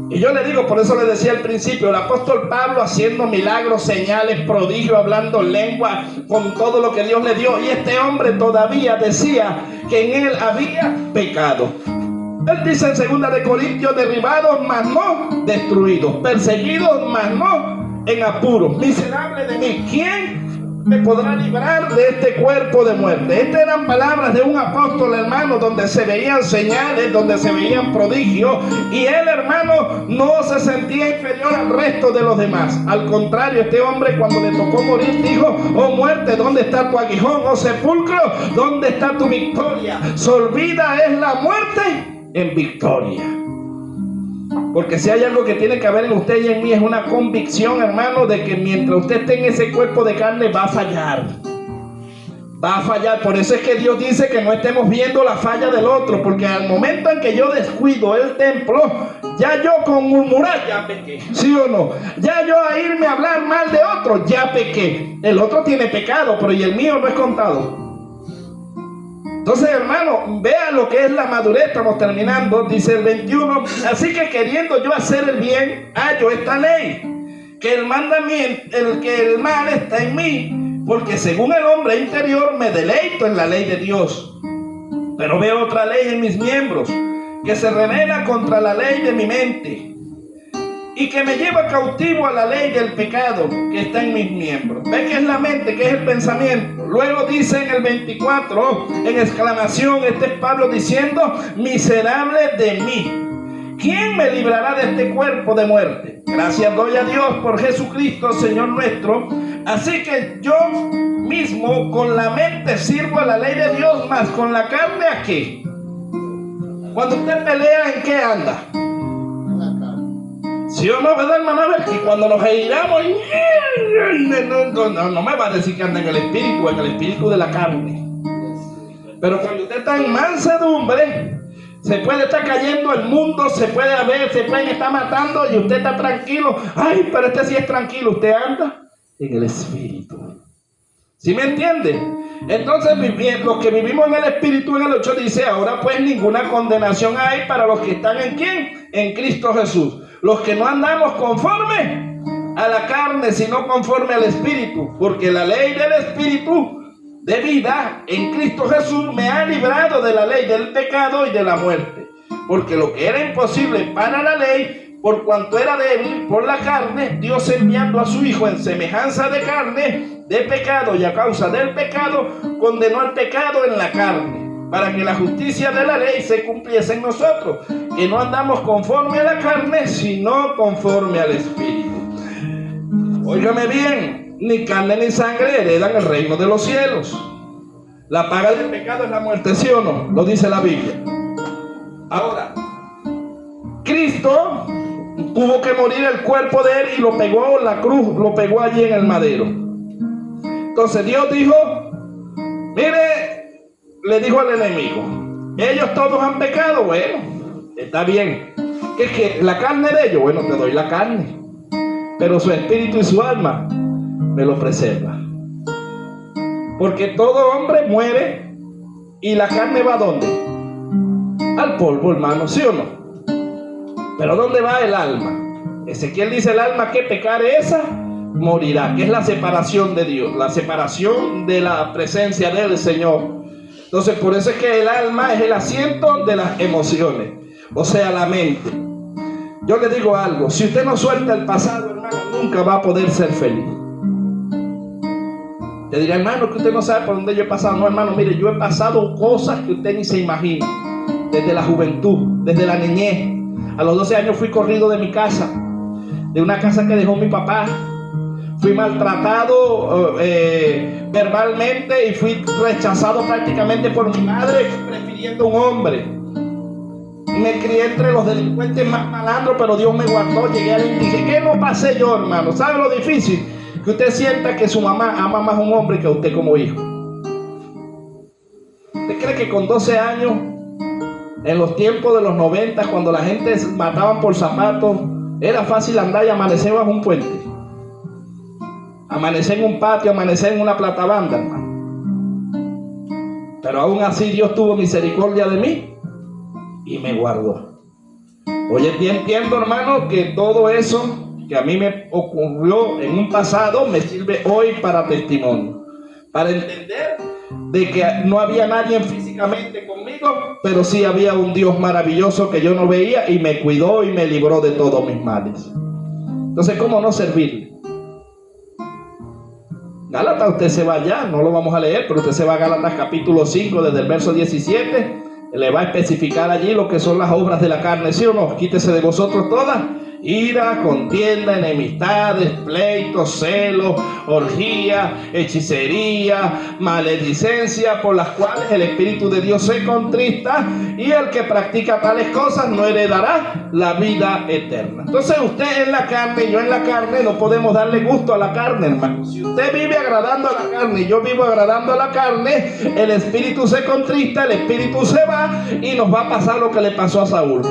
S1: Y yo le digo, por eso le decía al principio, el apóstol Pablo haciendo milagros, señales, prodigios, hablando lengua, con todo lo que Dios le dio. Y este hombre todavía decía que en él había pecado. Él dice en 2 de Corintios: derribados, mas no destruidos, perseguidos, mas no en apuros. Miserable de mí, ¿quién me podrá librar de este cuerpo de muerte. Estas eran palabras de un apóstol, hermano, donde se veían señales, donde se veían prodigios, y él, hermano, no se sentía inferior al resto de los demás. Al contrario, este hombre, cuando le tocó morir, dijo: oh muerte, ¿dónde está tu aguijón? Oh sepulcro, ¿dónde está tu victoria? Solvida es la muerte en victoria. Porque si hay algo que tiene que haber en usted y en mí, es una convicción, hermano, de que mientras usted esté en ese cuerpo de carne, va a fallar. Va a fallar. Por eso es que Dios dice que no estemos viendo la falla del otro, porque al momento en que yo descuido el templo, ya yo con murmurar ya pequé. ¿Sí o no? Ya yo a irme a hablar mal de otro, ya pequé. El otro tiene pecado, pero y el mío no es contado. Entonces, hermano, vea lo que es la madurez. Estamos terminando, dice el 21. Así que queriendo yo hacer el bien, hallo esta ley, que el mandamiento, el mal está en mí, porque según el hombre interior me deleito en la ley de Dios. Pero veo otra ley en mis miembros, que se revela contra la ley de mi mente, y que me lleva cautivo a la ley del pecado que está en mis miembros. Ve que es la mente, que es el pensamiento. Luego dice en el 24, en exclamación, este es Pablo diciendo: miserable de mí, ¿quién me librará de este cuerpo de muerte? Gracias doy a Dios por Jesucristo, Señor nuestro. Así que yo mismo con la mente sirvo a la ley de Dios, mas con la carne, ¿a qué? Cuando usted pelea, ¿en qué anda? ¿Sí o no, verdad, hermano? A ver, que cuando nos giramos, no me va a decir que anda en el espíritu de la carne. Pero cuando usted está en mansedumbre, se puede estar cayendo el mundo, se pueden estar matando y usted está tranquilo. Ay, pero este sí es tranquilo. Usted anda en el espíritu. ¿Sí me entiende? Entonces, los que vivimos en el espíritu, en el 8 dice: ahora pues ninguna condenación hay para los que están en ¿quién? En Cristo Jesús. Los que no andamos conforme a la carne, sino conforme al espíritu. Porque la ley del espíritu de vida en Cristo Jesús me ha librado de la ley del pecado y de la muerte. Porque lo que era imposible para la ley, por cuanto era débil por la carne, Dios enviando a su Hijo en semejanza de carne, de pecado, y a causa del pecado, condenó al pecado en la carne, para que la justicia de la ley se cumpliese en nosotros, que no andamos conforme a la carne, sino conforme al espíritu. Óigame bien: ni carne ni sangre heredan el reino de los cielos. La paga del pecado es la muerte, ¿sí o no? Lo dice la Biblia. Ahora, Cristo tuvo que morir el cuerpo de él y lo pegó la cruz, lo pegó allí en el madero. Entonces Dios dijo: mire, le dijo al enemigo: ellos todos han pecado. Bueno, está bien. ¿Qué es que la carne de ellos? Bueno, te doy la carne, pero su espíritu y su alma me lo preserva. Porque todo hombre muere y la carne va ¿a dónde? Al polvo, hermano, ¿sí o no? Pero ¿dónde va el alma? Ezequiel dice: el alma que pecare esa morirá, que es la separación de Dios, la separación de la presencia del Señor. Entonces, por eso es que el alma es el asiento de las emociones, o sea, la mente. Yo le digo algo: si usted no suelta el pasado, hermano, nunca va a poder ser feliz. Te dirá: hermano, que usted no sabe por dónde yo he pasado. No, hermano, mire, yo he pasado cosas que usted ni se imagina. Desde la juventud, desde la niñez. A los 12 años fui corrido de mi casa, de una casa que dejó mi papá. Fui maltratado verbalmente y fui rechazado prácticamente por mi madre, prefiriendo un hombre. Me crié entre los delincuentes más malandros, pero Dios me guardó. Llegué a la indigencia. ¿Qué no pasé yo, hermano? ¿Sabe lo difícil? Que usted sienta que su mamá ama más a un hombre que a usted como hijo. ¿Usted cree que con 12 años, en los tiempos de los 90, cuando la gente mataban por zapatos, era fácil andar y amanecer bajo un puente? Amanecer en un patio, amanecer en una platabanda, hermano. Pero aún así Dios tuvo misericordia de mí y me guardó. Hoy en día entiendo, hermano, que todo eso que a mí me ocurrió en un pasado me sirve hoy para testimonio, para entender de que no había nadie físicamente conmigo, pero sí había un Dios maravilloso que yo no veía y me cuidó y me libró de todos mis males. Entonces, ¿cómo no servirle? Gálatas, usted se va allá, no lo vamos a leer, pero usted se va a Gálatas capítulo 5, desde el verso 17, le va a especificar allí lo que son las obras de la carne, ¿sí o no? Quítese de vosotros todas: ira, contienda, enemistades, pleitos, celos, orgía, hechicería, maledicencia, por las cuales el Espíritu de Dios se contrista, y el que practica tales cosas no heredará la vida eterna. Entonces usted en la carne y yo en la carne no podemos darle gusto a la carne, hermano. Si usted vive agradando a la carne y yo vivo agradando a la carne, el Espíritu se contrista, el Espíritu se va y nos va a pasar lo que le pasó a Saúl.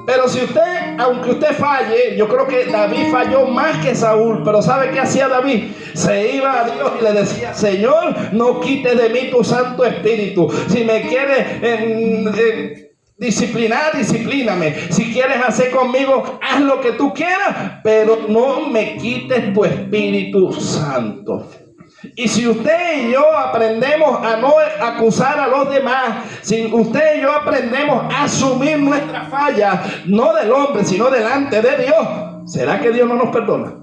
S1: Pero si usted, aunque usted falle, yo creo que David falló más que Saúl, pero ¿sabe qué hacía David? Se iba a Dios y le decía: Señor, no quite de mí tu Santo Espíritu. Si me quieres disciplinar, disciplíname. Si quieres hacer conmigo, haz lo que tú quieras, pero no me quites tu Espíritu Santo. Y si usted y yo aprendemos a no acusar a los demás, si usted y yo aprendemos a asumir nuestra falla, no del hombre, sino delante de Dios, ¿será que Dios no nos perdona?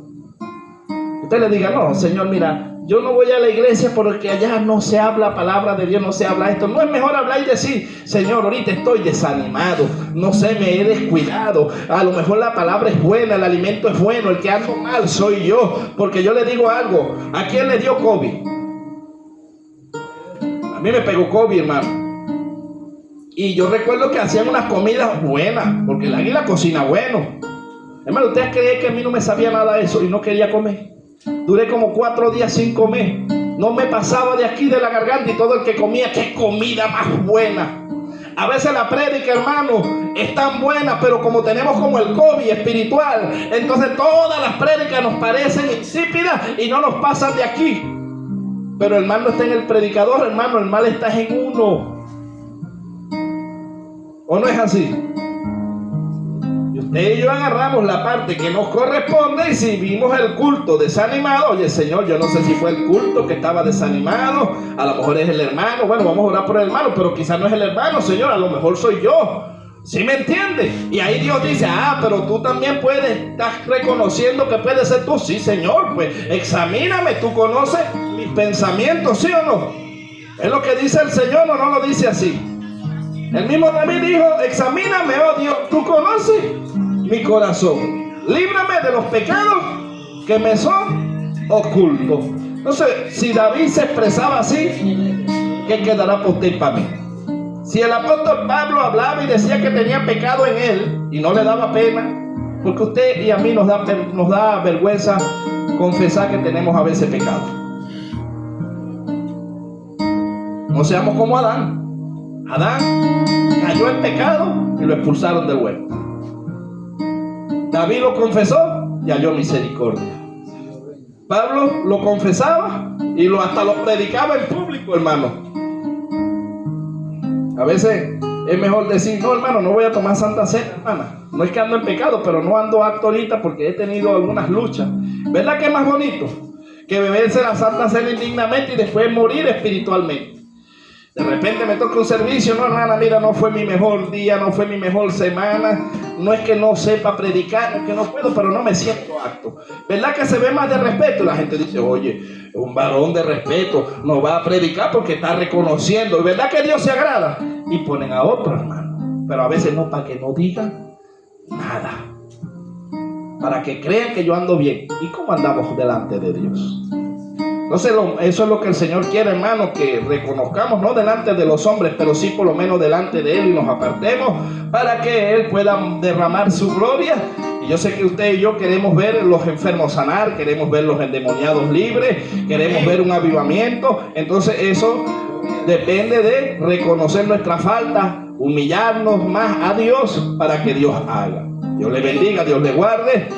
S1: Usted le diga: no, Señor, mira, yo no voy a la iglesia porque allá no se habla palabra de Dios, no se habla esto. No es mejor hablar y decir: Señor, ahorita estoy desanimado, no sé, me he descuidado. A lo mejor la palabra es buena, el alimento es bueno, el que ando mal soy yo. Porque yo le digo algo: ¿a quién le dio COVID? A mí me pegó COVID, hermano. Y yo recuerdo que hacían unas comidas buenas, porque el águila cocina bueno. Hermano, ¿usted cree que a mí no me sabía nada de eso y no quería comer? Duré como 4 días sin comer. No me pasaba de aquí de la garganta, y todo el que comía, qué comida más buena. A veces la prédica, hermano, es tan buena, pero como tenemos como el COVID espiritual, entonces todas las prédicas nos parecen insípidas y no nos pasan de aquí. Pero el mal no está en el predicador, hermano, el mal está en uno. ¿O no es así? Usted y yo agarramos la parte que nos corresponde, y si vimos el culto desanimado, oye, Señor, yo no sé si fue el culto que estaba desanimado, a lo mejor es el hermano. Bueno, vamos a orar por el hermano, pero quizás no es el hermano, Señor, a lo mejor soy yo. ¿Sí me entiende? Y ahí Dios dice: pero tú también puedes, estás reconociendo que puede ser tú. Sí, Señor, pues examíname, tú conoces mis pensamientos, ¿sí o no? Es lo que dice el Señor, o no lo dice así. El mismo David dijo: examíname, oh Dios, tú conoces mi corazón, líbrame de los pecados que me son ocultos. Entonces, si David se expresaba así, ¿qué quedará por usted y para mí? Si el apóstol Pablo hablaba y decía que tenía pecado en él y no le daba pena, porque usted y a mí nos da vergüenza confesar que tenemos a veces pecado. No seamos como Adán. Adán cayó en pecado y lo expulsaron del huerto. David lo confesó y halló misericordia. Pablo lo confesaba y hasta lo predicaba en público, hermano. A veces es mejor decir: no, hermano, no voy a tomar Santa Cena, hermana. No es que ando en pecado, pero no ando acto ahorita porque he tenido algunas luchas. ¿Verdad que es más bonito que beberse la Santa Cena indignamente y después morir espiritualmente? De repente me toca un servicio: no, hermana, mira, no fue mi mejor día, no fue mi mejor semana. No es que no sepa predicar, no es que no puedo, pero no me siento apto. ¿Verdad que se ve más de respeto? La gente dice: oye, un varón de respeto no va a predicar porque está reconociendo. ¿Verdad que Dios se agrada? Y ponen a otro, hermano. Pero a veces no, para que no digan nada, para que crean que yo ando bien. ¿Y cómo andamos delante de Dios? Entonces eso es lo que el Señor quiere, hermano, que reconozcamos, no delante de los hombres, pero sí por lo menos delante de Él, y nos apartemos para que Él pueda derramar su gloria. Y yo sé que usted y yo queremos ver los enfermos sanar, queremos ver los endemoniados libres, queremos ver un avivamiento. Entonces eso depende de reconocer nuestra falta, humillarnos más a Dios para que Dios haga. Dios le bendiga, Dios le guarde.